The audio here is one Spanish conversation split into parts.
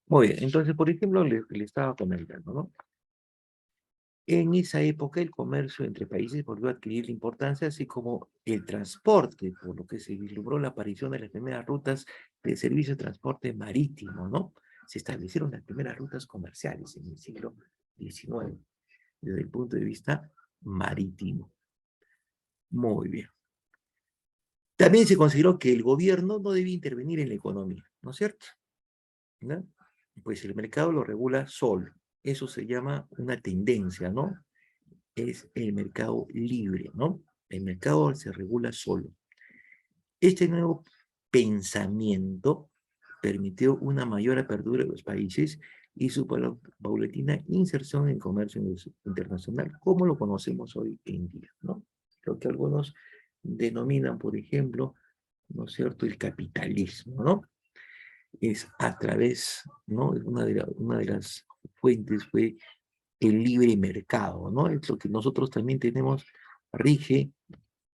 Muy bien, entonces, por ejemplo, le estaba comentando, ¿no? En esa época el comercio entre países volvió a adquirir importancia, así como el transporte, por lo que se vislumbró la aparición de las primeras rutas de servicio de transporte marítimo, ¿no? Se establecieron las primeras rutas comerciales en el siglo XIX, desde el punto de vista marítimo. Muy bien. También se consideró que el gobierno no debía intervenir en la economía, ¿no es cierto? ¿No? Pues el mercado lo regula solo. Eso se llama una tendencia, ¿no? Es el mercado libre, ¿no? El mercado se regula solo. Este nuevo pensamiento permitió una mayor apertura de los países y su paulatina inserción en el comercio internacional, como lo conocemos hoy en día, ¿no? Lo que algunos denominan, por ejemplo, ¿no es cierto?, el capitalismo, ¿no? Es a través, ¿no? Una de las fuentes fue el libre mercado, ¿no? Es lo que nosotros también tenemos, rige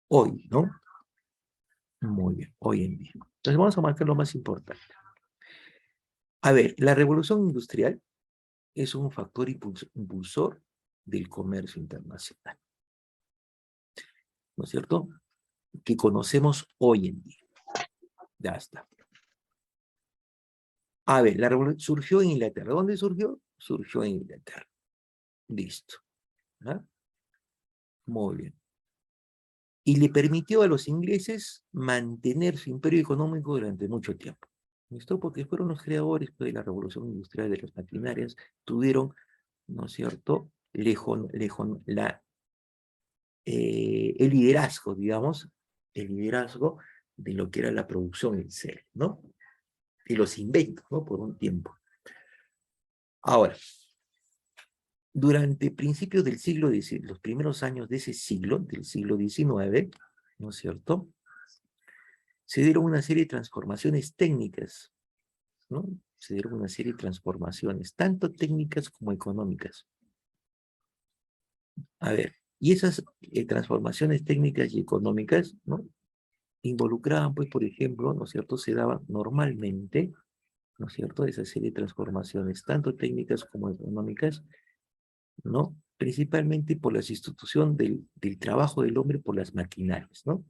hoy, ¿no? Muy bien, hoy en día. Entonces vamos a marcar lo más importante. A ver, la revolución industrial es un factor impulsor del comercio internacional, ¿no es cierto? Que conocemos hoy en día. Ya está. A ver, la revolución surgió en Inglaterra. ¿Dónde surgió? Surgió en Inglaterra. Listo. ¿Ah? Muy bien. Y le permitió a los ingleses mantener su imperio económico durante mucho tiempo. ¿Listo? Porque fueron los creadores pues, de la revolución industrial de las maquinarias, tuvieron, ¿no es cierto?, el liderazgo, digamos, el liderazgo de lo que era la producción en serie, ¿no? Y los inventos, ¿no? Por un tiempo. Ahora, durante principios del siglo XIX, los primeros años de ese siglo, del siglo XIX, ¿no es cierto?, se dieron una serie de transformaciones técnicas, ¿no? Se dieron una serie de transformaciones, tanto técnicas como económicas. A ver, y esas transformaciones técnicas y económicas, ¿no?, involucraban, pues, por ejemplo, ¿no es cierto?, se daban normalmente, ¿no es cierto?, esa serie de transformaciones, tanto técnicas como económicas, ¿no?, principalmente por la sustitución del trabajo del hombre por las maquinarias, ¿no?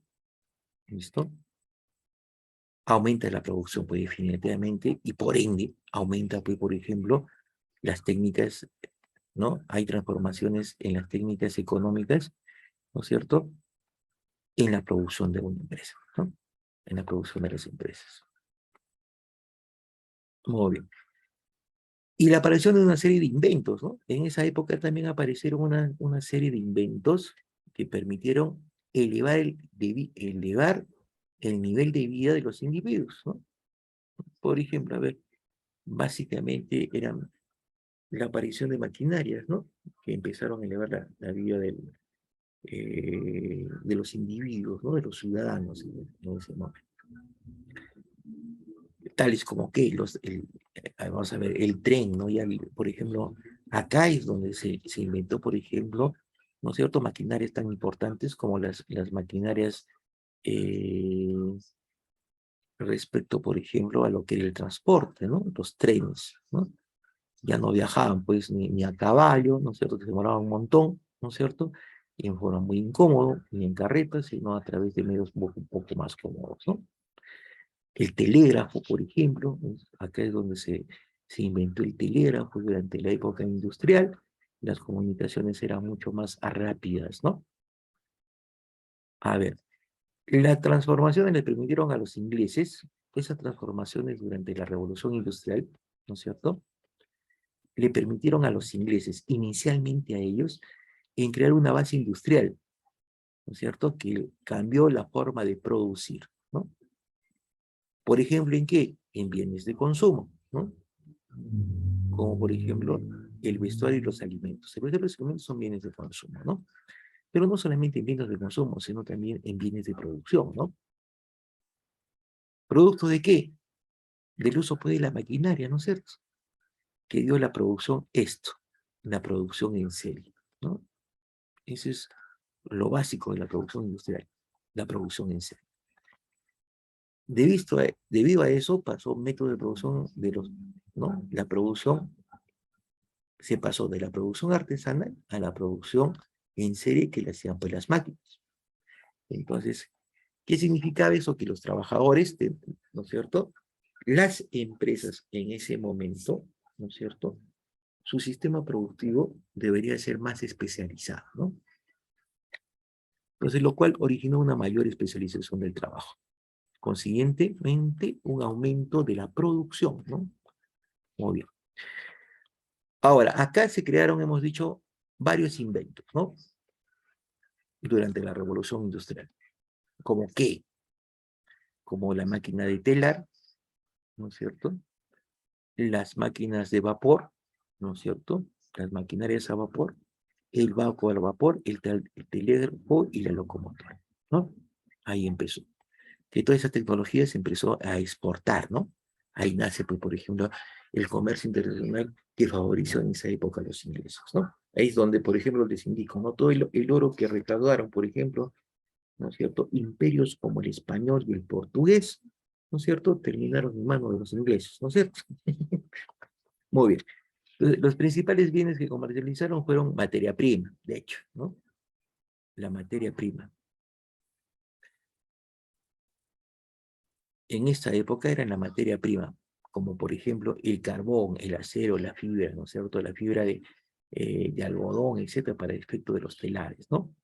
¿Listo? Aumenta la producción, pues, definitivamente, y por ende, aumenta, pues, por ejemplo, las técnicas, ¿no? Hay transformaciones en las técnicas económicas, ¿no es cierto?, en la producción de una empresa, ¿no? En la producción de las empresas. Muy bien. Y la aparición de una serie de inventos, ¿no? En esa época también aparecieron una serie de inventos que permitieron elevar el nivel de vida de los individuos, ¿no? Por ejemplo, a ver, básicamente eran la aparición de maquinarias, ¿no? Que empezaron a elevar la vida de los individuos, ¿no? De los ciudadanos en ese momento. Tales como que vamos a ver, el tren, ¿no? Ya, por ejemplo, acá es donde se inventó, por ejemplo, ¿no es cierto?, maquinarias tan importantes como las maquinarias eh, respecto, por ejemplo, a lo que era el transporte, ¿no? Los trenes, ¿no? Ya no viajaban, pues, ni a caballo, ¿no es cierto?, que se demoraban un montón, ¿no es cierto?, y en forma muy incómodo, ni en carretas, sino a través de medios un poco más cómodos, ¿no? El telégrafo, por ejemplo, acá es donde se inventó el telégrafo durante la época industrial, las comunicaciones eran mucho más rápidas, ¿no? A ver, las transformaciones le permitieron a los ingleses, esas transformaciones durante la Revolución Industrial, ¿no es cierto?, le permitieron a los ingleses, inicialmente a ellos, en crear una base industrial, ¿no es cierto?, que cambió la forma de producir, ¿no? Por ejemplo, ¿en qué? En bienes de consumo, ¿no? Como por ejemplo el vestuario y los alimentos. El vestuario y los alimentos son bienes de consumo, ¿no? Pero no solamente en bienes de consumo, sino también en bienes de producción, ¿no? ¿Producto de qué? Del uso, pues, de la maquinaria, ¿no es cierto?, que dio la producción esto, la producción en serie, ¿no? Eso es lo básico de la producción industrial, la producción en serie. Debido a eso pasó método de producción ¿no? La producción se pasó de la producción artesanal a la producción en serie que le hacían pues las máquinas. Entonces, ¿qué significaba eso? Que los trabajadores, ¿no es cierto? Las empresas en ese momento, ¿no es cierto? Su sistema productivo debería ser más especializado, ¿no? Entonces, lo cual originó una mayor especialización del trabajo. Consiguientemente, un aumento de la producción, ¿no? Muy bien. Ahora, acá se crearon, hemos dicho, varios inventos, ¿no? Durante la Revolución Industrial. ¿Como qué? Como la máquina de telar, ¿no es cierto? Las máquinas de vapor, ¿no es cierto? Las maquinarias a vapor, el barco al vapor, el telégrafo y la locomotora, ¿no? Ahí empezó. Que toda esa tecnología se empezó a exportar, ¿no? Ahí nace, pues, por ejemplo, el comercio internacional que favoreció en esa época a los ingleses, ¿no? Ahí es donde, por ejemplo, les indico, ¿no? Todo el oro que recaudaron, por ejemplo, ¿no es cierto? Imperios como el español y el portugués, ¿no es cierto? Terminaron en manos de los ingleses, ¿no es cierto? Muy bien. Entonces, los principales bienes que comercializaron fueron materia prima, de hecho, ¿no? La materia prima. En esta época era la materia prima, como por ejemplo el carbón, el acero, la fibra, ¿no es cierto? La fibra de algodón, etcétera, para el efecto de los telares, ¿no?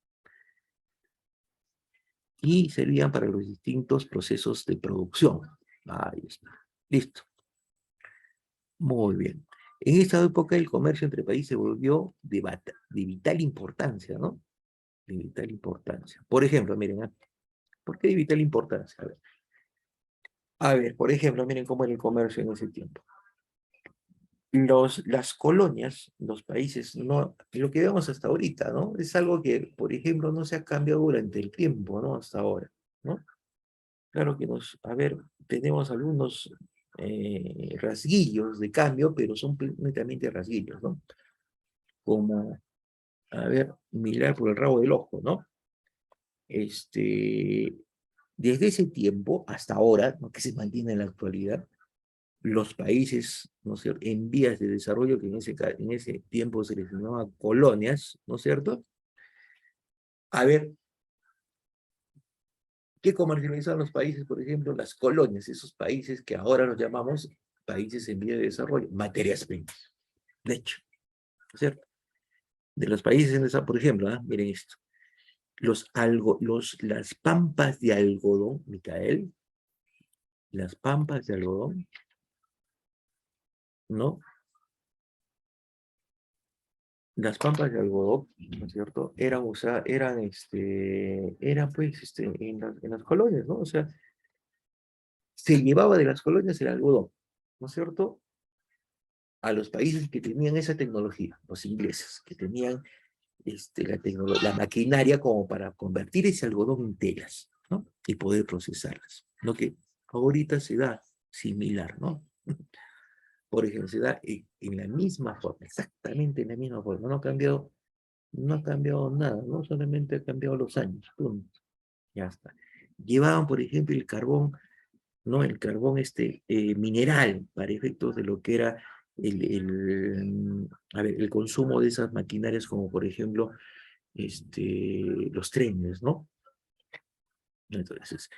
Y servían para los distintos procesos de producción. Ahí está. Listo. Muy bien. En esta época el comercio entre países se volvió de vital importancia, ¿no? De vital importancia. Por ejemplo, miren, ¿ah? ¿Por qué de vital importancia? Por ejemplo, miren cómo era el comercio en ese tiempo. Las colonias, los países, no, lo que vemos hasta ahorita, ¿no? Es algo que, por ejemplo, no se ha cambiado durante el tiempo, ¿no? Hasta ahora, ¿no? Claro que tenemos algunos rasguillos de cambio, pero son netamente rasguillos, ¿no? Como, mirar por el rabo del ojo, ¿no? Este, desde ese tiempo hasta ahora, ¿no? Que se mantiene en la actualidad, los países, ¿no es cierto?, en vías de desarrollo, que en ese tiempo se les llamaba colonias, ¿no es cierto? A ver, ¿qué comercializaban los países, por ejemplo? Las colonias, esos países que ahora los llamamos países en vía de desarrollo, materias primas, de hecho, ¿no es cierto? De los países en desarrollo, por ejemplo, miren esto, las pampas de algodón, Micael, las pampas de algodón, ¿no? Las pampas de algodón, ¿no es cierto? Eran pues, en las colonias, ¿no? O sea, se llevaba de las colonias el algodón, ¿no es cierto? A los países que tenían esa tecnología, los ingleses, que tenían la maquinaria como para convertir ese algodón en telas, ¿no? Y poder procesarlas. Lo que ahorita se da similar, ¿no? Por ejemplo, se da en la misma forma, exactamente en la misma forma, no ha cambiado nada, ¿no? Solamente ha cambiado los años, punto. Ya está. Llevaban, por ejemplo, el carbón, ¿no? El carbón mineral para efectos de lo que era el consumo de esas maquinarias como, por ejemplo, los trenes, ¿no? Entonces,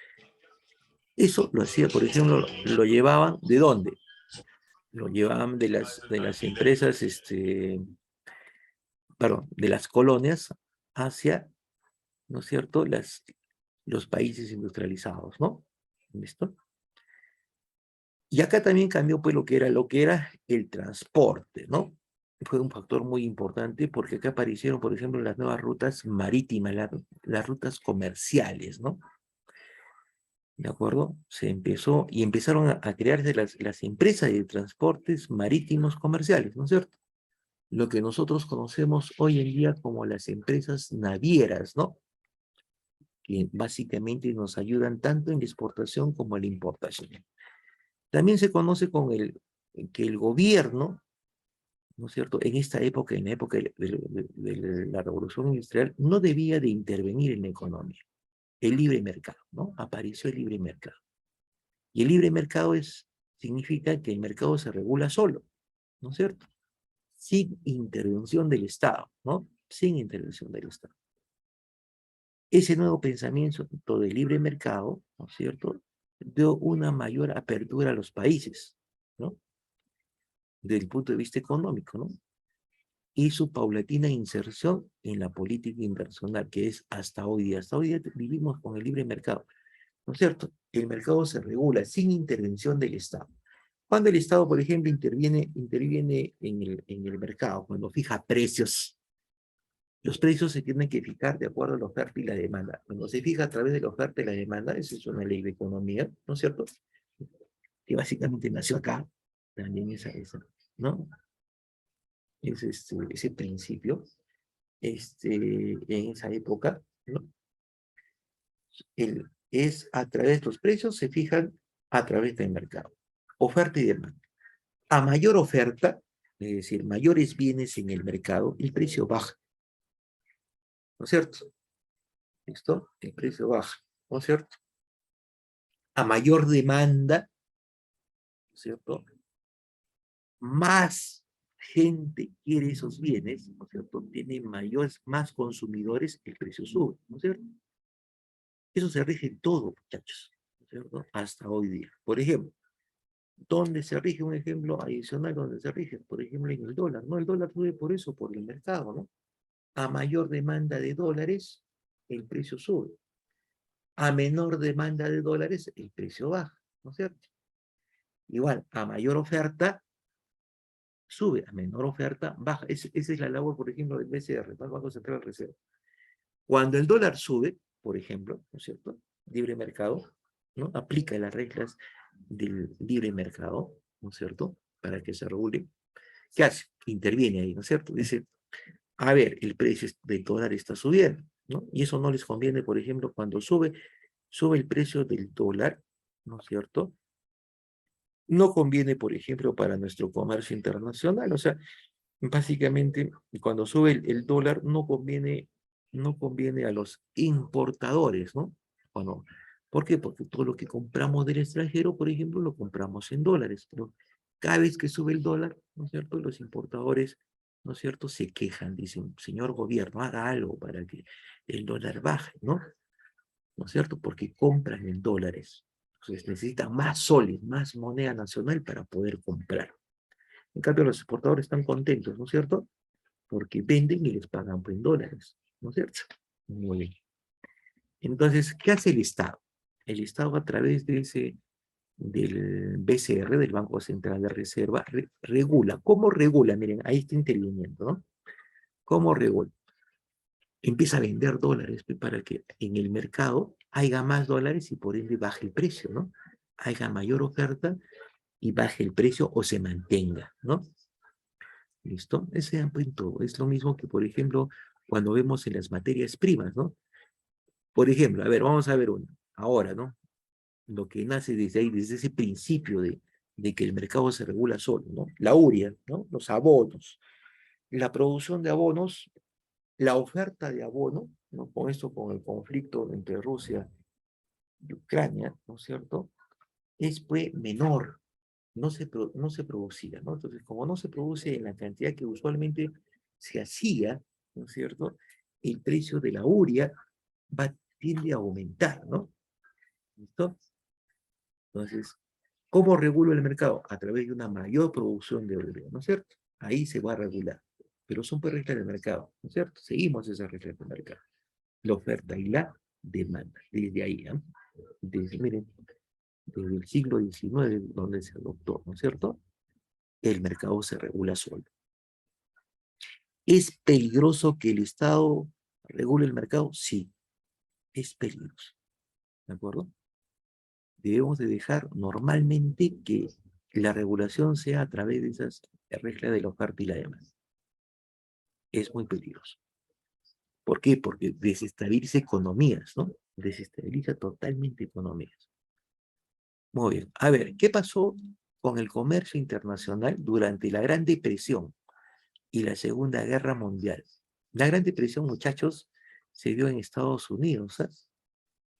eso lo hacía, por ejemplo, lo llevaban, ¿de dónde? Lo llevaban de las empresas, perdón, de las colonias hacia, ¿no es cierto?, los países industrializados, ¿no? ¿Listo? Y acá también cambió pues lo que era el transporte, ¿no? Fue un factor muy importante porque acá aparecieron, por ejemplo, las nuevas rutas marítimas, las rutas comerciales, ¿no? ¿De acuerdo? Empezaron a crearse las empresas de transportes marítimos comerciales, ¿no es cierto? Lo que nosotros conocemos hoy en día como las empresas navieras, ¿no? Que básicamente nos ayudan tanto en la exportación como en la importación. También se conoce que el gobierno, ¿no es cierto?, en esta época, en la época de la Revolución Industrial, no debía de intervenir en la economía. El libre mercado, ¿no? Apareció el libre mercado. Y el libre mercado significa que el mercado se regula solo, ¿no es cierto? Sin intervención del Estado, ¿no? Sin intervención del Estado. Ese nuevo pensamiento del libre mercado, ¿no es cierto?, dio una mayor apertura a los países, ¿no?, desde el punto de vista económico, ¿no?, y su paulatina inserción en la política internacional, que es hasta hoy día. Hasta hoy día vivimos con el libre mercado, ¿no es cierto? El mercado se regula sin intervención del Estado. Cuando el Estado, por ejemplo, interviene en el mercado, cuando fija precios, los precios se tienen que fijar de acuerdo a la oferta y la demanda. Cuando se fija a través de la oferta y la demanda, esa es una ley de economía, ¿no es cierto?, que básicamente nació acá, también ¿no? Es ese principio, en esa época, ¿no? Es a través de los precios, se fijan a través del mercado. Oferta y demanda. A mayor oferta, es decir, mayores bienes en el mercado, el precio baja, ¿no es cierto? ¿Listo? El precio baja, ¿no es cierto? A mayor demanda, ¿no es cierto?, más gente quiere esos bienes, ¿no es cierto?, tiene más consumidores, el precio sube, ¿no es cierto? Eso se rige en todo, muchachos, ¿no es cierto?, hasta hoy día. Por ejemplo, ¿dónde se rige? Un ejemplo adicional donde se rige, por ejemplo, en el dólar, ¿no? El dólar sube por eso, por el mercado, ¿no? A mayor demanda de dólares, el precio sube. A menor demanda de dólares, el precio baja, ¿no es cierto? Igual, a mayor oferta, sube, a menor oferta, baja. Esa es la labor, por ejemplo, del BCR, ¿no?, Banco Central de Reserva. Cuando el dólar sube, por ejemplo, ¿no es cierto?, libre mercado, ¿no?, aplica las reglas del libre mercado, ¿no es cierto?, para que se regule. ¿Qué hace? Interviene ahí, ¿no es cierto? Dice, a ver, el precio del dólar está subiendo, ¿no? Y eso no les conviene, por ejemplo, cuando sube el precio del dólar, ¿no es cierto?, no conviene, por ejemplo, para nuestro comercio internacional. O sea, básicamente, cuando sube el dólar, no conviene a los importadores, ¿no? Bueno, ¿por qué? Porque todo lo que compramos del extranjero, por ejemplo, lo compramos en dólares. Pero cada vez que sube el dólar, ¿no es cierto?, los importadores, ¿no es cierto?, se quejan, dicen, señor gobierno, haga algo para que el dólar baje, ¿no? ¿No es cierto? Porque compran en dólares. Entonces necesitan más soles, más moneda nacional para poder comprar. En cambio, los exportadores están contentos, ¿no es cierto?, porque venden y les pagan en dólares, ¿no es cierto? Muy bien. Entonces, ¿qué hace el Estado? El Estado, a través del BCR, del Banco Central de Reserva, regula. ¿Cómo regula? Miren, ahí está interviniendo, ¿no? ¿Cómo regula? Empieza a vender dólares para que en el mercado haya más dólares y por ende baje el precio, ¿no? Haya mayor oferta y baje el precio o se mantenga, ¿no? ¿Listo? Ese punto es lo mismo que, por ejemplo, cuando vemos en las materias primas, ¿no? Por ejemplo, a ver, vamos a ver uno. Ahora, ¿no? Lo que nace desde ahí, desde ese principio de que el mercado se regula solo, ¿no? La urea, ¿no? Los abonos. La producción de abonos, la oferta de abono, ¿no?, con esto, con el conflicto entre Rusia y Ucrania, ¿no es cierto?, fue menor, no se producía, ¿no? Entonces, como no se produce en la cantidad que usualmente se hacía, ¿no es cierto?, el precio de la urea tiende a aumentar, ¿no? ¿Listo? Entonces, ¿cómo regulo el mercado? A través de una mayor producción de urea, ¿no es cierto? Ahí se va a regular. Pero son pues reglas del mercado, ¿no es cierto? Seguimos esas reglas del mercado. La oferta y la demanda. Desde ahí, ¿eh? Miren, desde el siglo XIX, donde se adoptó, ¿no es cierto?, el mercado se regula solo. ¿Es peligroso que el Estado regule el mercado? Sí, es peligroso. ¿De acuerdo? Debemos de dejar normalmente que la regulación sea a través de esas reglas de la oferta y la demanda. Es muy peligroso. ¿Por qué? Porque desestabiliza economías, ¿no? Desestabiliza totalmente economías. Muy bien. A ver, ¿qué pasó con el comercio internacional durante la Gran Depresión y la Segunda Guerra Mundial? La Gran Depresión, muchachos, se dio en Estados Unidos, ¿eh?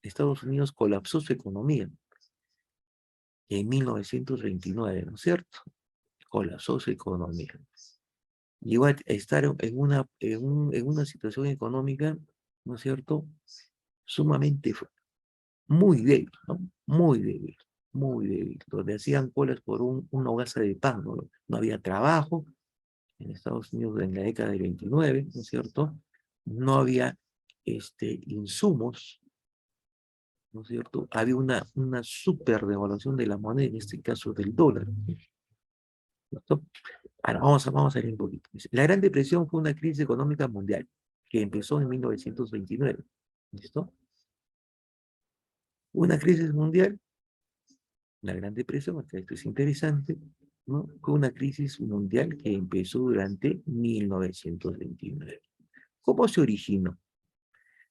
Estados Unidos colapsó su economía. en 1929, ¿no es cierto? Colapsó su economía. Llegó a estar en una situación económica, ¿no es cierto?, sumamente muy débil, ¿no? Muy débil, donde hacían colas por una hogaza de pan, ¿no? No había trabajo en Estados Unidos en la década del 29, ¿no es cierto? No había insumos, ¿no es cierto? Había una super devaluación de la moneda, en este caso del dólar, ¿cierto? Ahora, vamos a ver un poquito. La Gran Depresión fue una crisis económica mundial que empezó en 1929. ¿Listo? Una crisis mundial, la Gran Depresión, acá esto es interesante, ¿no? Fue una crisis mundial que empezó durante 1929. ¿Cómo se originó?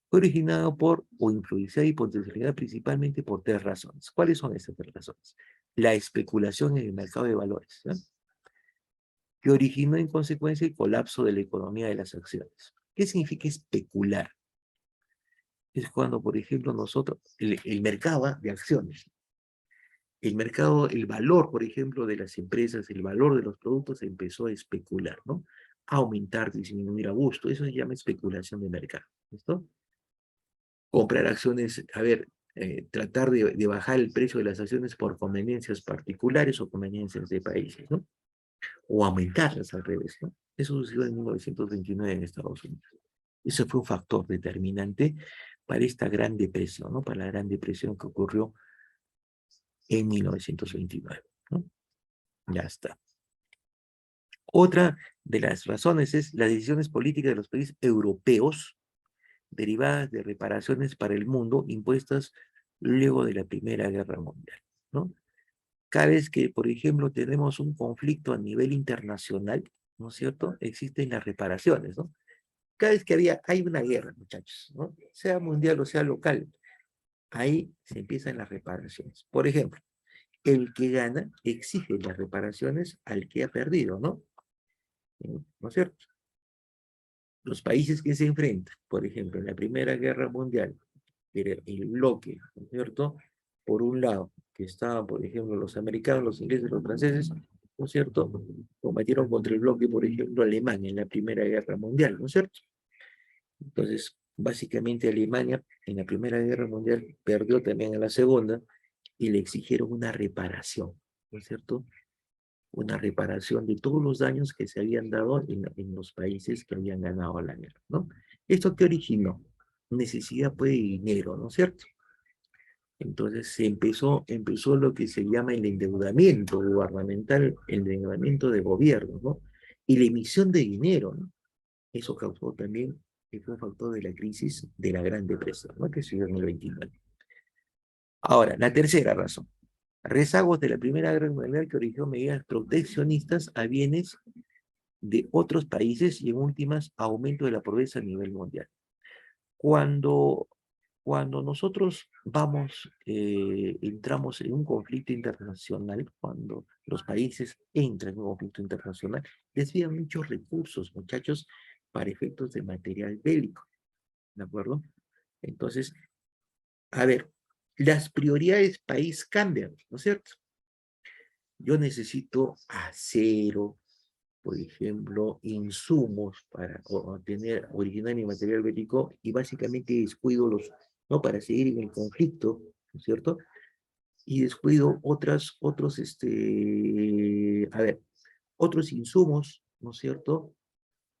Fue originado por, o influenciada y potencializada principalmente por tres razones. ¿Cuáles son esas tres razones? La especulación en el mercado de valores, ¿no?, que originó en consecuencia el colapso de la economía de las acciones. ¿Qué significa especular? Es cuando, por ejemplo, nosotros, el mercado de acciones, el mercado, el valor, por ejemplo, de las empresas, el valor de los productos empezó a especular, ¿no? A aumentar, disminuir a gusto. Eso se llama especulación de mercado. ¿Listo? Comprar acciones, a ver, tratar de bajar el precio de las acciones por conveniencias particulares o conveniencias de países, ¿no? O aumentarlas al revés, ¿no? Eso sucedió en 1929 en Estados Unidos. Eso fue un factor determinante para esta gran depresión, ¿no? Para la gran depresión que ocurrió en 1929, ¿no? Ya está. Otra de las razones es las decisiones políticas de los países europeos derivadas de reparaciones para el mundo impuestas luego de la Primera Guerra Mundial, ¿no? Cada vez que, por ejemplo, tenemos un conflicto a nivel internacional, ¿no es cierto?, existen las reparaciones, ¿no? Cada vez que hay una guerra, muchachos, ¿no?, sea mundial o sea local, ahí se empiezan las reparaciones. Por ejemplo, el que gana exige las reparaciones al que ha perdido, ¿no? ¿No es cierto? Los países que se enfrentan, por ejemplo, en la Primera Guerra Mundial, era el bloque, ¿no es cierto? Por un lado, que estaban, por ejemplo, los americanos, los ingleses, los franceses, ¿no es cierto? Combatieron contra el bloque, por ejemplo, Alemania en la Primera Guerra Mundial, ¿no es cierto? Entonces, básicamente Alemania en la Primera Guerra Mundial perdió también en la Segunda y le exigieron una reparación, ¿no es cierto? Una reparación de todos los daños que se habían dado en los países que habían ganado la guerra, ¿no? ¿Esto qué originó? Necesidad pues de dinero, ¿no es cierto? Entonces empezó lo que se llama el endeudamiento gubernamental, el endeudamiento de gobierno, ¿no? Y la emisión de dinero, ¿no? Eso causó también, que fue un factor de la crisis de la Gran Depresión, ¿no?, que se dio en el 29. Ahora, la tercera razón. Rezagos de la Primera Guerra Mundial que originó medidas proteccionistas a bienes de otros países y en últimas aumento de la pobreza a nivel mundial. Cuando, cuando nosotros entramos en un conflicto internacional, cuando los países entran en un conflicto internacional, desvían muchos recursos, muchachos, para efectos de material bélico, ¿de acuerdo? Entonces, a ver, las prioridades país cambian, ¿no es cierto? Yo necesito acero, por ejemplo, insumos para obtener original y material bélico y básicamente descuido ¿no?, para seguir en el conflicto, ¿no es cierto? Y descuido a ver, otros insumos, ¿no es cierto?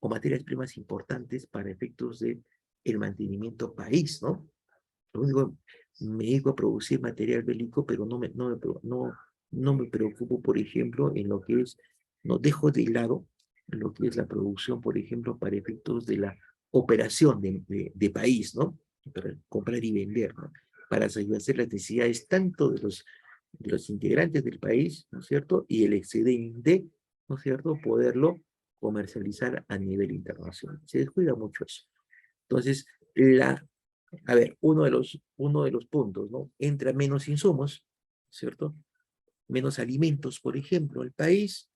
O materias primas importantes para efectos de el mantenimiento país, ¿no? Lo único, me dedico a producir material bélico, pero no me preocupo, por ejemplo, en lo que es, no dejo de lado lo que es la producción, por ejemplo, para efectos de la operación de país, ¿no? Para comprar y vender, ¿no? Para satisfacer las necesidades tanto de los integrantes del país, ¿no es cierto? Y el excedente, ¿no es cierto?, poderlo comercializar a nivel internacional. Se descuida mucho eso. Entonces, a ver, uno de los puntos, ¿no? Entra menos insumos, ¿cierto? Menos alimentos, por ejemplo, al país,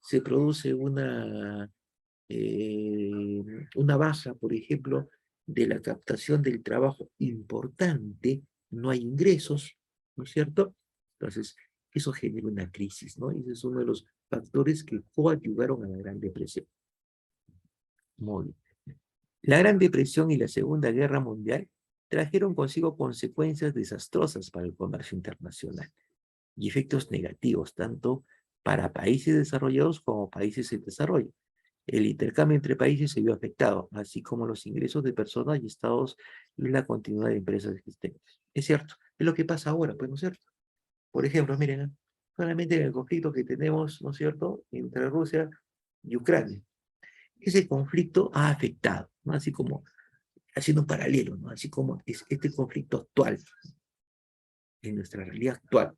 se produce una baja, por ejemplo, de la captación del trabajo importante, no hay ingresos, ¿no es cierto? Entonces, eso genera una crisis, ¿no? Y ese es uno de los factores que coadyuvaron a la Gran Depresión. Muy bien. La Gran Depresión y la Segunda Guerra Mundial trajeron consigo consecuencias desastrosas para el comercio internacional y efectos negativos, tanto para países desarrollados como países en desarrollo. El intercambio entre países se vio afectado, así como los ingresos de personas y estados y la continuidad de empresas existentes. Es cierto, es lo que pasa ahora, pues, ¿no es cierto? Por ejemplo, miren, ¿eh? Solamente en el conflicto que tenemos, ¿no es cierto?, entre Rusia y Ucrania. Ese conflicto ha afectado, ¿no? Así como, haciendo un paralelo, ¿no? Así como es este conflicto actual, en nuestra realidad actual,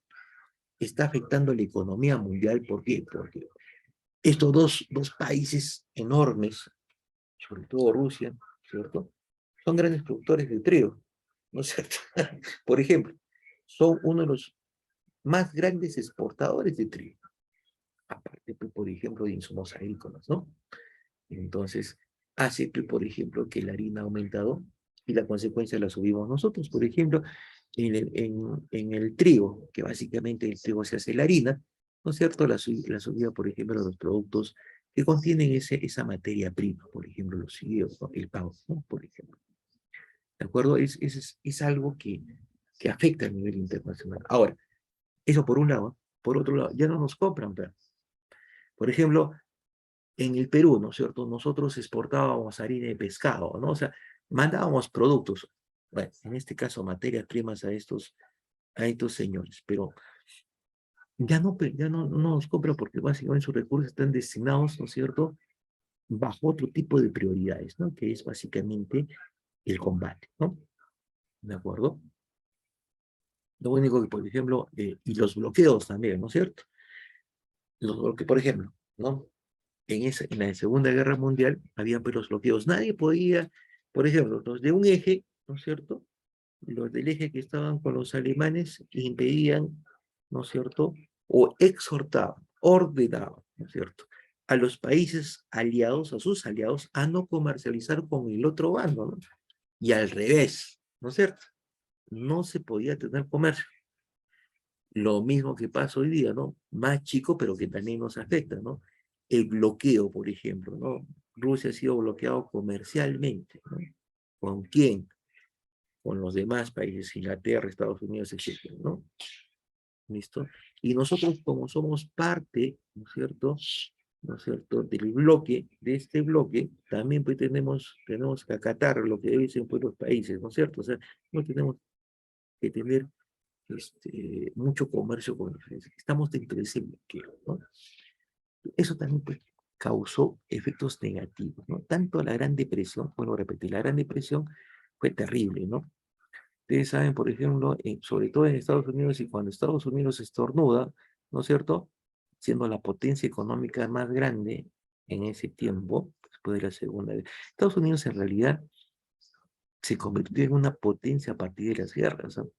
está afectando la economía mundial. ¿Por qué? Porque estos dos países enormes, sobre todo Rusia, ¿cierto? Son grandes productores de trigo, ¿no es cierto? Por ejemplo, son uno de los más grandes exportadores de trigo, aparte, por ejemplo, de insumos agrícolas, ¿no? Entonces, hace, por ejemplo, que la harina ha aumentado y la consecuencia la subimos nosotros. Por ejemplo, en el trigo, que básicamente el trigo se hace la harina, ¿no es cierto? La subida, por ejemplo, de los productos que contienen esa materia prima, por ejemplo, los fideos, ¿no? El pan, ¿no? Por ejemplo. ¿De acuerdo? Es algo que afecta a nivel internacional. Ahora, eso por un lado. Por otro lado, ya no nos compran, pero, por ejemplo, en el Perú, ¿no es cierto? Nosotros exportábamos harina de pescado, ¿no? O sea, mandábamos productos, bueno, en este caso materias primas a estos señores, pero ya no nos compran porque básicamente sus recursos están destinados, ¿no es cierto?, bajo otro tipo de prioridades, ¿no? Que es básicamente el combate, ¿no? ¿De acuerdo? Lo único que, por ejemplo, y los bloqueos también, ¿no es cierto? Por ejemplo, ¿no? En la Segunda Guerra Mundial había pues los bloqueos. Nadie podía, por ejemplo, los de un eje, ¿no es cierto? Los del eje que estaban con los alemanes impedían, ¿no es cierto? O exhortaban, ordenaban, ¿no es cierto?, a los países aliados, a sus aliados, a no comercializar con el otro bando, ¿no? Y al revés, ¿no es cierto? No se podía tener comercio. Lo mismo que pasa hoy día, ¿no? Más chico, pero que también nos afecta, ¿no? El bloqueo, por ejemplo, ¿no? Rusia ha sido bloqueado comercialmente, ¿no? ¿Con quién? Con los demás países, Inglaterra, Estados Unidos, etcétera, ¿no? ¿Listo? Y nosotros, como somos parte, ¿no es cierto?, ¿no es cierto?, del bloque, de este bloque, también pues tenemos que acatar lo que dicen pues los países, ¿no es cierto? O sea, no tenemos que tener mucho comercio con diferencia. Estamos dentro de ese bloqueo, ¿no? Eso también pues, causó efectos negativos, ¿no? Tanto la Gran Depresión, bueno, repetir, la Gran Depresión fue terrible, ¿no? Ustedes saben, por ejemplo, sobre todo en Estados Unidos, y cuando Estados Unidos estornuda, ¿no es cierto?, siendo la potencia económica más grande en ese tiempo, después de la Segunda. Estados Unidos en realidad se convirtió en una potencia a partir de las guerras, ¿no?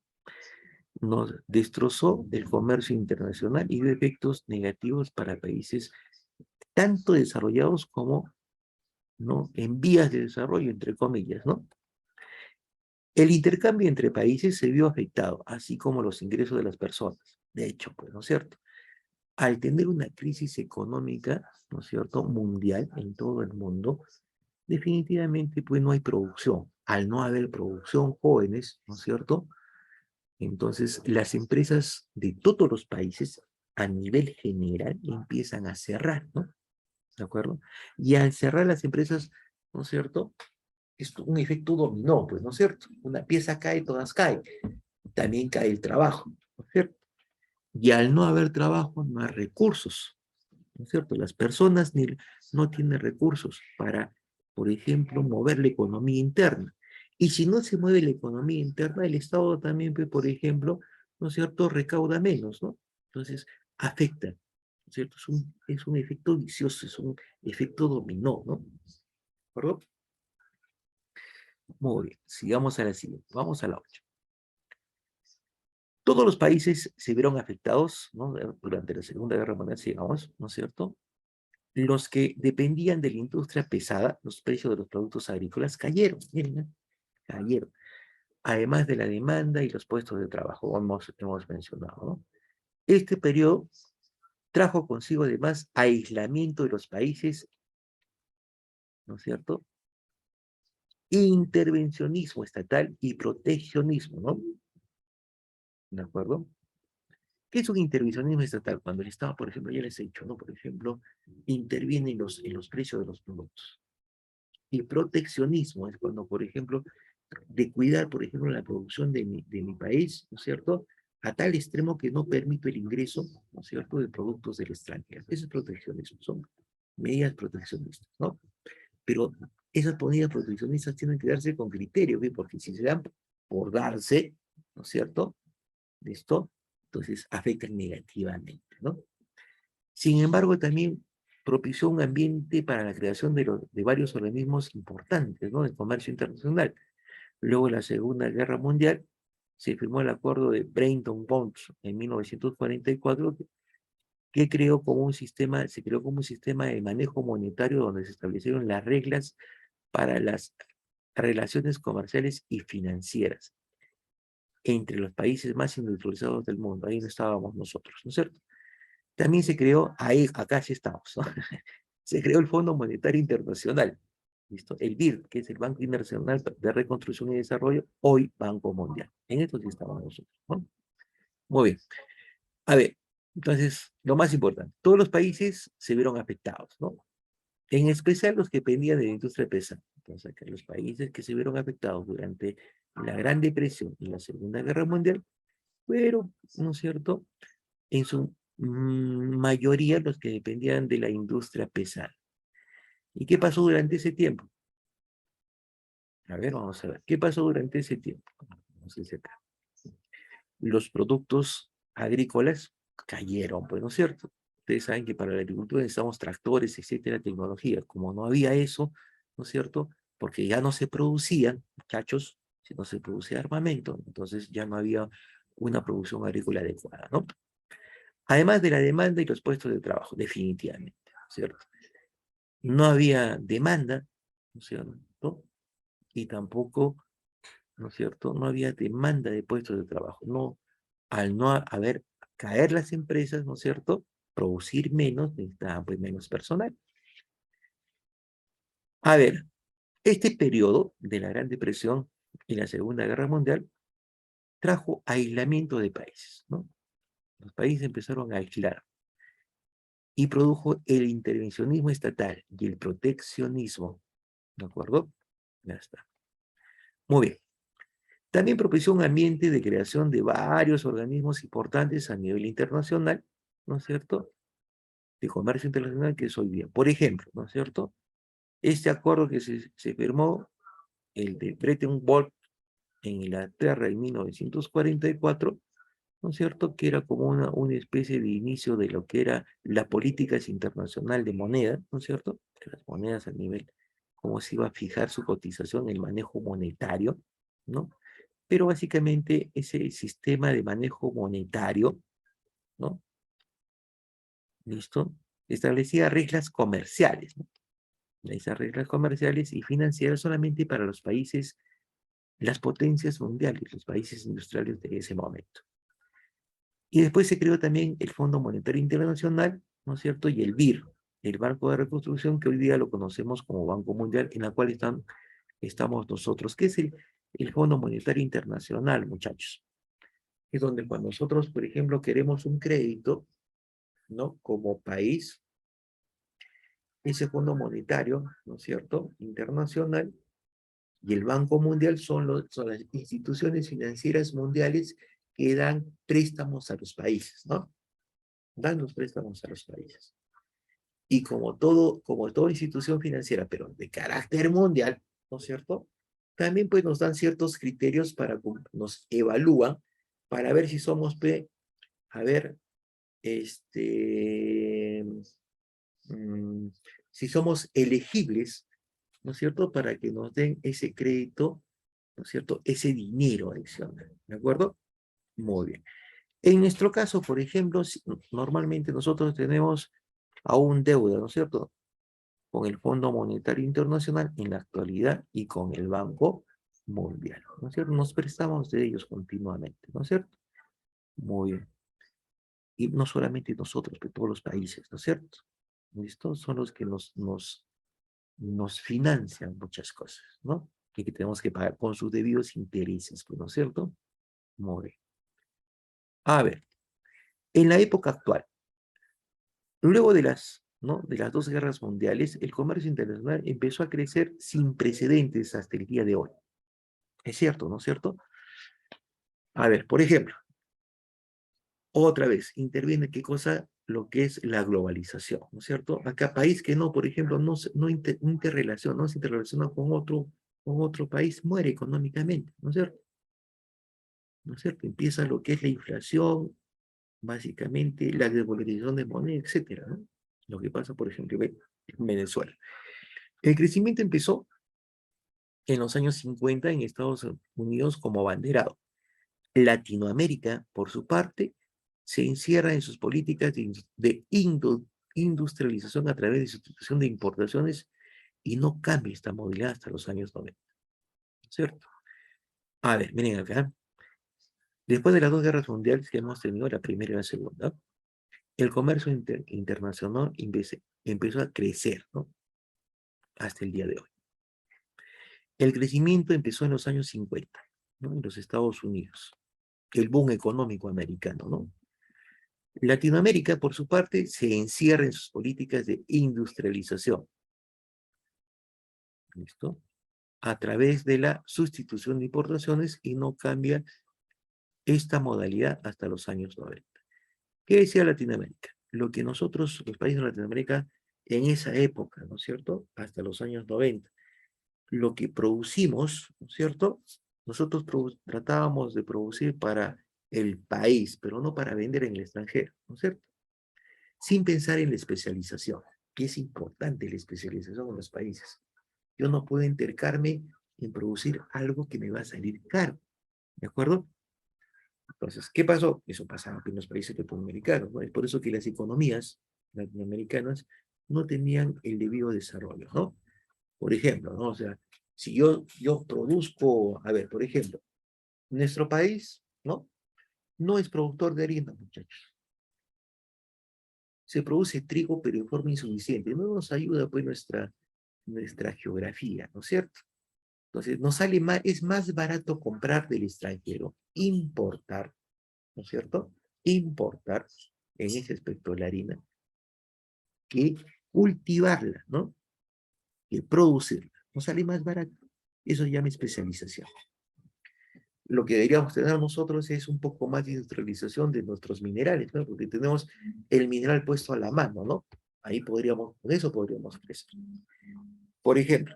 Nos destrozó el comercio internacional y dio efectos negativos para países tanto desarrollados como, ¿no?, en vías de desarrollo, entre comillas, ¿no? El intercambio entre países se vio afectado, así como los ingresos de las personas. De hecho, pues, ¿no es cierto? Al tener una crisis económica, ¿no es cierto?, mundial en todo el mundo, definitivamente, pues, no hay producción. Al no haber producción, jóvenes, ¿no es cierto?, entonces las empresas de todos los países, a nivel general, empiezan a cerrar, ¿no? ¿De acuerdo? Y al cerrar las empresas, ¿no es cierto?, es un efecto dominó, pues, ¿no es cierto? Una pieza cae, todas caen. También cae el trabajo, ¿no es cierto? Y al no haber trabajo, no hay recursos, ¿no es cierto? Las personas no tienen recursos para, por ejemplo, mover la economía interna. Y si no se mueve la economía interna, el Estado también, pues, por ejemplo, ¿no es cierto?, recauda menos, ¿no? Entonces, afecta, ¿no es cierto? Es un efecto vicioso, es un efecto dominó, ¿no? ¿De acuerdo? Muy bien, sigamos a la siguiente, vamos a la 8. Todos los países se vieron afectados, ¿no?, durante la Segunda Guerra Mundial, sigamos, ¿no es cierto? Los que dependían de la industria pesada, los precios de los productos agrícolas cayeron, miren, ¿eh? Cayeron. Además de la demanda y los puestos de trabajo, hemos mencionado, ¿no? Este periodo trajo consigo además aislamiento de los países, ¿no es cierto? Intervencionismo estatal y proteccionismo, ¿no? ¿De acuerdo? ¿Qué es un intervencionismo estatal? Cuando el Estado, por ejemplo, ya les he dicho, ¿no? Por ejemplo, interviene en los precios de los productos. Y proteccionismo es cuando, por ejemplo, de cuidar, por ejemplo, la producción de mi país, ¿no es cierto? A tal extremo que no permite el ingreso, ¿no es cierto?, de productos del extranjero. Eso es proteccionismo, son medidas proteccionistas, ¿no? Pero esas medidas proteccionistas tienen que darse con criterio, ¿ve? Porque si se dan por darse, ¿no es cierto?, de esto, entonces afectan negativamente, ¿no? Sin embargo, también propició un ambiente para la creación de varios organismos importantes, ¿no?, del comercio internacional. Luego de la Segunda Guerra Mundial, se firmó el acuerdo de Bretton Woods en 1944, que creó como un sistema, se creó como un sistema de manejo monetario donde se establecieron las reglas para las relaciones comerciales y financieras entre los países más industrializados del mundo. Ahí no estábamos nosotros, ¿no es cierto? También se creó, ahí, acá sí estamos, ¿no? Se creó el Fondo Monetario Internacional, ¿listo? El BID, que es el Banco Internacional de Reconstrucción y Desarrollo, hoy Banco Mundial. En esto sí estamos nosotros, ¿no? Muy bien. A ver, entonces, lo más importante, todos los países se vieron afectados, ¿no? En especial los que dependían de la industria pesada. Entonces, que los países que se vieron afectados durante la Gran Depresión y la Segunda Guerra Mundial fueron, ¿no es cierto?, en su mayoría los que dependían de la industria pesada. ¿Y qué pasó durante ese tiempo? A ver, vamos a ver. ¿Qué pasó durante ese tiempo? Vamos a decir acá. Los productos agrícolas cayeron, pues, ¿no es cierto? Ustedes saben que para la agricultura necesitamos tractores, etcétera, tecnología. Como no había eso, ¿no es cierto? Porque ya no se producían, muchachos, si no se producía armamento, entonces ya no había una producción agrícola adecuada, ¿no? Además de la demanda y los puestos de trabajo, definitivamente, ¿no es cierto? No había demanda, ¿no es cierto? Y tampoco, ¿no es cierto?, no había demanda de puestos de trabajo. No, al no haber, caer las empresas, ¿no es cierto?, producir menos, necesitaban pues menos personal. A ver, este periodo de la Gran Depresión y la Segunda Guerra Mundial trajo aislamiento de países, ¿no? Los países empezaron a aislar y produjo el intervencionismo estatal y el proteccionismo, ¿de acuerdo? Ya está. Muy bien. También propició un ambiente de creación de varios organismos importantes a nivel internacional, ¿no es cierto?, de comercio internacional que es hoy día. Por ejemplo, ¿no es cierto?, este acuerdo que se firmó, el de Bretton Woods en Inglaterra en 1944, ¿no es cierto?, que era como una especie de inicio de lo que era la política internacional de moneda, ¿no es cierto?, de las monedas a nivel, cómo se iba a fijar su cotización, el manejo monetario, ¿no? Pero básicamente ese sistema de manejo monetario, ¿no?, ¿listo?, establecía reglas comerciales, ¿no? Esas reglas comerciales y financieras solamente para los países, las potencias mundiales, los países industriales de ese momento. Y después se creó también el Fondo Monetario Internacional, ¿no es cierto?, y el BIR, el Banco de Reconstrucción, que hoy día lo conocemos como Banco Mundial, en la cual estamos nosotros, que es el Fondo Monetario Internacional, muchachos. Es donde cuando nosotros, por ejemplo, queremos un crédito, ¿no?, como país, ese Fondo Monetario, ¿no es cierto?, internacional, y el Banco Mundial son las instituciones financieras mundiales que dan préstamos a los países, ¿no? Dan los préstamos a los países. Y como toda institución financiera, pero de carácter mundial, ¿no es cierto?, también pues nos dan ciertos criterios nos evalúan para ver si somos, a ver, este, mm, si somos elegibles, ¿no es cierto?, para que nos den ese crédito, ¿no es cierto?, ese dinero adicional, ¿de acuerdo? Muy bien. En nuestro caso, por ejemplo, normalmente nosotros tenemos aún deuda, ¿no es cierto?, con el Fondo Monetario Internacional en la actualidad y con el Banco Mundial, ¿no es cierto? Nos prestamos de ellos continuamente, ¿no es cierto? Muy bien. y no solamente nosotros, pero todos los países, ¿no es cierto? ¿Listo? Son los que nos financian muchas cosas, ¿no? Que tenemos que pagar con sus debidos intereses, pues, ¿no es cierto? Muy bien. A ver, en la época actual, luego ¿no? de las dos guerras mundiales, el comercio internacional empezó a crecer sin precedentes hasta el día de hoy. Es cierto, ¿no es cierto? A ver, por ejemplo, otra vez, interviene qué cosa, lo que es la globalización, ¿no es cierto? Acá país que no, por ejemplo, no se interrelaciona con otro país, muere económicamente, ¿no es cierto? ¿No es cierto? Empieza lo que es la inflación, básicamente la desvalorización de moneda, etcétera, ¿no? Lo que pasa, por ejemplo, en Venezuela. El crecimiento empezó en los años 50 en Estados Unidos como abanderado. Latinoamérica, por su parte, se encierra en sus políticas de industrialización a través de sustitución de importaciones y no cambia esta movilidad hasta los años 90, ¿cierto? A ver, miren acá. Después de las dos guerras mundiales que hemos tenido, la primera y la segunda, el comercio internacional empezó a crecer, ¿no? Hasta el día de hoy. El crecimiento empezó en los años 50, ¿no? En los Estados Unidos. El boom económico americano, ¿no? Latinoamérica, por su parte, se encierra en sus políticas de industrialización, ¿listo? A través de la sustitución de importaciones y no cambia esta modalidad hasta los años 90. ¿Qué decía Latinoamérica? Lo que nosotros, los países de Latinoamérica, en esa época, ¿no es cierto? Hasta los años 90, lo que producimos, ¿no es cierto? Nosotros tratábamos de producir para el país, pero no para vender en el extranjero, ¿no es cierto? Sin pensar en la especialización, que es importante la especialización en los países. Yo no puedo entercarme en producir algo que me va a salir caro, ¿de acuerdo? Entonces, ¿qué pasó? Eso pasaba en los países latinoamericanos, ¿no? Es por eso que las economías latinoamericanas no tenían el debido desarrollo, ¿no? Por ejemplo, ¿no? O sea, si yo produzco, a ver, por ejemplo, nuestro país, ¿no? No es productor de harina, muchachos. Se produce trigo, pero de forma insuficiente. No nos ayuda, pues, nuestra geografía, ¿no es cierto? Entonces, nos sale más, es más barato comprar del extranjero, importar, ¿no es cierto? Importar, en ese aspecto, la harina, que cultivarla, ¿no? Que producirla. Nos sale más barato. Eso se llama especialización. Lo que deberíamos tener nosotros es un poco más de industrialización de nuestros minerales, ¿no? Porque tenemos el mineral puesto a la mano, ¿no? Ahí podríamos, con eso podríamos crecer. Por ejemplo,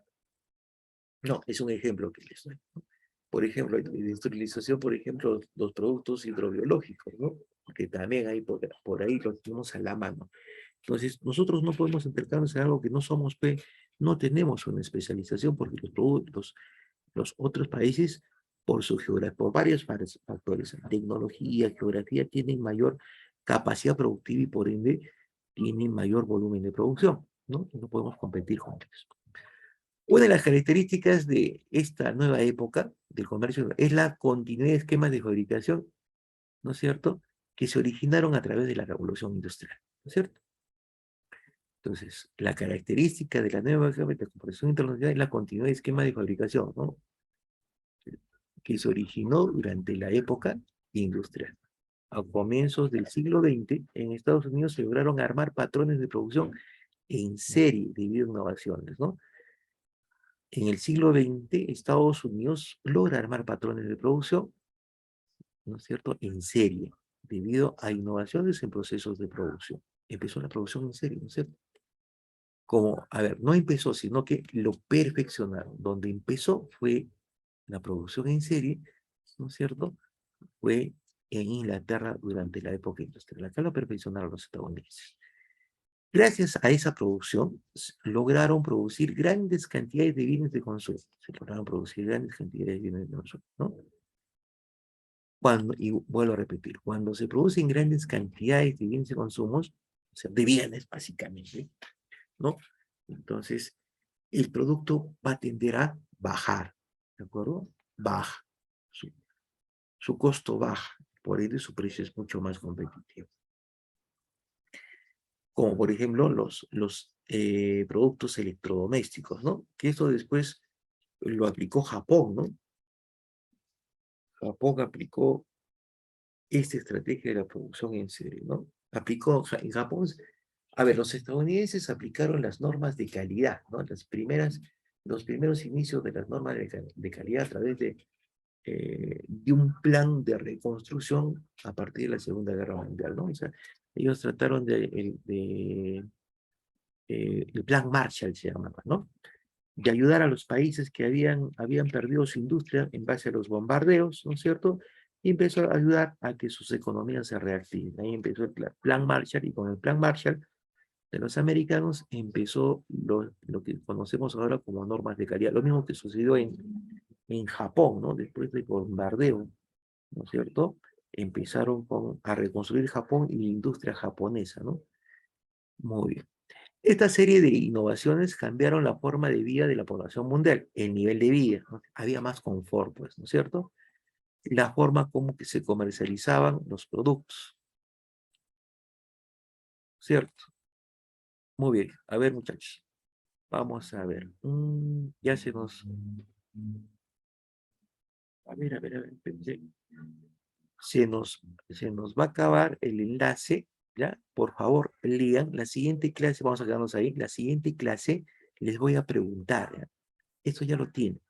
no, es un ejemplo que les doy, ¿no? Por ejemplo, de industrialización, por ejemplo, los productos hidrobiológicos, ¿no? Que también hay por ahí los tenemos a la mano. Entonces, nosotros no podemos intercambiar en algo que no somos, no tenemos una especialización porque los otros países, por su geografía, por varios factores, tecnología, geografía, tienen mayor capacidad productiva y por ende tienen mayor volumen de producción, ¿no? No podemos competir con ellos. Una de las características de esta nueva época del comercio es la continuidad de esquemas de fabricación, ¿no es cierto?, que se originaron a través de la revolución industrial, ¿no es cierto? Entonces, la característica de la nueva época de comparación internacional es la continuidad de esquema de fabricación, ¿no?, que se originó durante la época industrial. A comienzos del siglo XX, en Estados Unidos se lograron armar patrones de producción en serie debido a innovaciones, ¿no? En el siglo XX, Estados Unidos logra armar patrones de producción, ¿no es cierto?, en serie, debido a innovaciones en procesos de producción. Empezó la producción en serie, ¿no es cierto? Como, a ver, no empezó, sino que lo perfeccionaron. Donde empezó fue la producción en serie, ¿no es cierto?, fue en Inglaterra durante la época industrial. Acá lo perfeccionaron los estadounidenses. Gracias a esa producción, lograron producir grandes cantidades de bienes de consumo. Se lograron producir grandes cantidades de bienes de consumo, ¿no? Y vuelvo a repetir, cuando se producen grandes cantidades de bienes de consumo, o sea, de bienes básicamente, ¿no? Entonces, el producto va a tender a bajar, ¿de acuerdo? Baja. Su costo baja, por ende su precio es mucho más competitivo. como por ejemplo los productos electrodomésticos, ¿no? Que esto después lo aplicó Japón, ¿no? Japón aplicó esta estrategia de la producción en serie, ¿no? Aplicó, o sea, en Japón, a ver, los estadounidenses aplicaron las normas de calidad, ¿no? Los primeros inicios de las normas de calidad a través de un plan de reconstrucción a partir de la Segunda Guerra Mundial, ¿no? O sea, ellos trataron el plan Marshall se llamaba, ¿no? De ayudar a los países que habían perdido su industria en base a los bombardeos, ¿no es cierto? Y empezó a ayudar a que sus economías se reactiven. Ahí empezó el plan Marshall, y con el plan Marshall de los americanos empezó lo que conocemos ahora como normas de calidad. Lo mismo que sucedió en Japón, ¿no? Después del bombardeo, ¿no es cierto? Empezaron a reconstruir Japón y la industria japonesa, ¿no? Muy bien. Esta serie de innovaciones cambiaron la forma de vida de la población mundial, el nivel de vida, ¿no? Había más confort, pues, ¿no es cierto? La forma como que se comercializaban los productos, ¿cierto? Muy bien. A ver, muchachos, vamos a ver. Ya se nos... a ver, espérense. Se nos va a acabar el enlace, ¿ya? Por favor, lean la siguiente clase, vamos a quedarnos ahí, la siguiente clase les voy a preguntar, ¿ya? Esto ya lo tienen.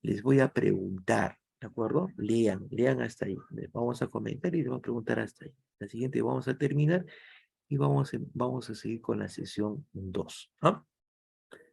Les voy a preguntar, ¿de acuerdo? Lean hasta ahí. Vamos a comentar y les voy a preguntar hasta ahí. La siguiente vamos a terminar y vamos a seguir con la sesión 2. ¿Ah?